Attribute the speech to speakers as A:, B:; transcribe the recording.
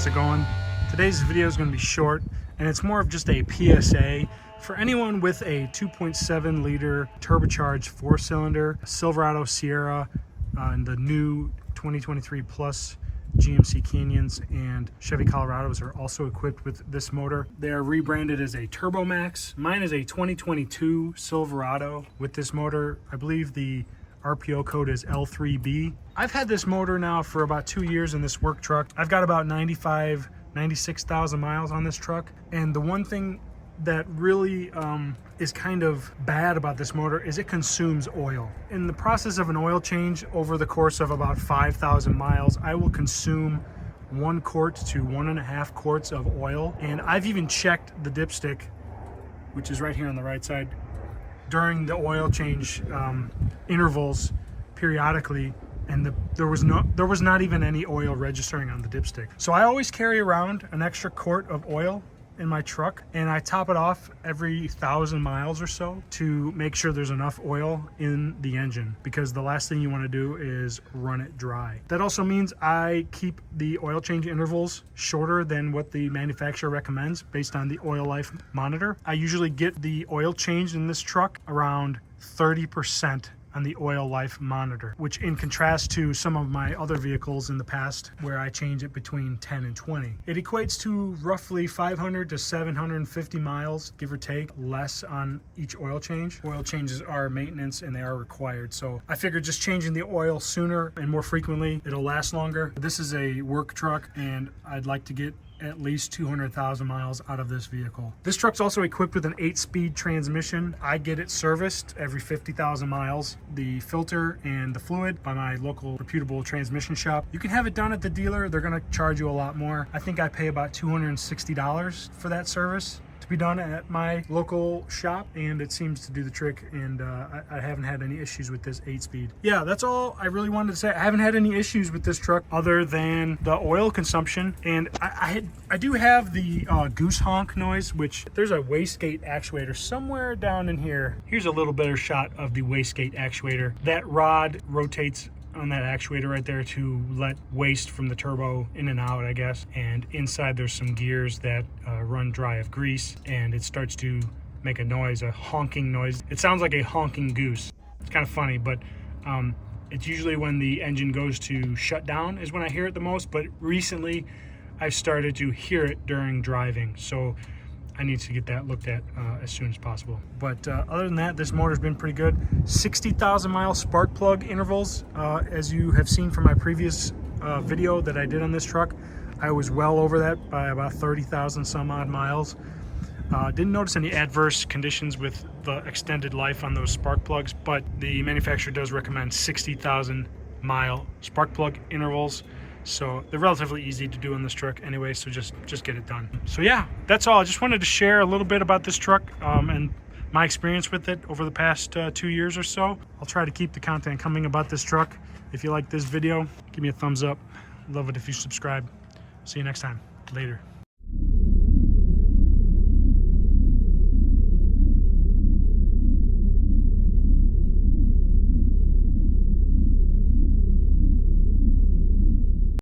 A: how's it going? Today's video is going to be short, and it's more of just a PSA for anyone with a 2.7 liter turbocharged 4-cylinder Silverado, Sierra, and the new 2023 plus GMC Canyons and Chevy Colorados are also equipped with this motor. They are rebranded as a Turbomax. Mine is a 2022 Silverado with this motor. I believe the RPO code is L3B. I've had this motor now for about 2 years in this work truck. I've got about 96,000 miles on this truck. And the one thing that really is kind of bad about this motor is it consumes oil. In the process of an oil change over the course of about 5,000 miles, I will consume 1 quart to 1.5 quarts of oil. And I've even checked the dipstick, which is right here on the right side, during the oil change intervals periodically, and there was not even any oil registering on the dipstick. So I always carry around an extra quart of oil in my truck, and I top it off every 1,000 miles or so to make sure there's enough oil in the engine, because the last thing you want to do is run it dry. That also means I keep the oil change intervals shorter than what the manufacturer recommends based on the oil life monitor. I usually get the oil changed in this truck around 30% on the oil life monitor, which in contrast to some of my other vehicles in the past where I change it between 10 and 20. It equates to roughly 500 to 750 miles, give or take, less on each oil change. Oil changes are maintenance and they are required, so I figured just changing the oil sooner and more frequently, it'll last longer. This is a work truck and I'd like to get at least 200,000 miles out of this vehicle. This truck's also equipped with an 8-speed transmission. I get it serviced every 50,000 miles. The filter and the fluid by my local reputable transmission shop. You can have it done at the dealer. They're gonna charge you a lot more. I think I pay about $260 for that service to be done at my local shop, and it seems to do the trick, and I haven't had any issues with this 8-speed. Yeah, that's all I really wanted to say. I haven't had any issues with this truck other than the oil consumption, and I do have the goose honk noise, which there's a wastegate actuator somewhere down in here. Here's a little better shot of the wastegate actuator. That rod rotates on that actuator right there to let waste from the turbo in and out, I guess. And inside there's some gears that run dry of grease, and it starts to make a noise, a honking noise. It sounds like a honking goose. It's kind of funny, but it's usually when the engine goes to shut down is when I hear it the most. But recently I've started to hear it during driving, so I need to get that looked at as soon as possible. But other than that, this motor's been pretty good. 60,000 mile spark plug intervals, as you have seen from my previous video that I did on this truck. I was well over that by about 30,000 some odd miles. Didn't notice any adverse conditions with the extended life on those spark plugs, but the manufacturer does recommend 60,000 mile spark plug intervals. So they're relatively easy to do on this truck anyway, so just get it done. So yeah, that's all. I just wanted to share a little bit about this truck and my experience with it over the past 2 years or so. I'll try to keep the content coming about this truck. If you like this video, give me a thumbs up. Love it if you subscribe. See you next time. Later.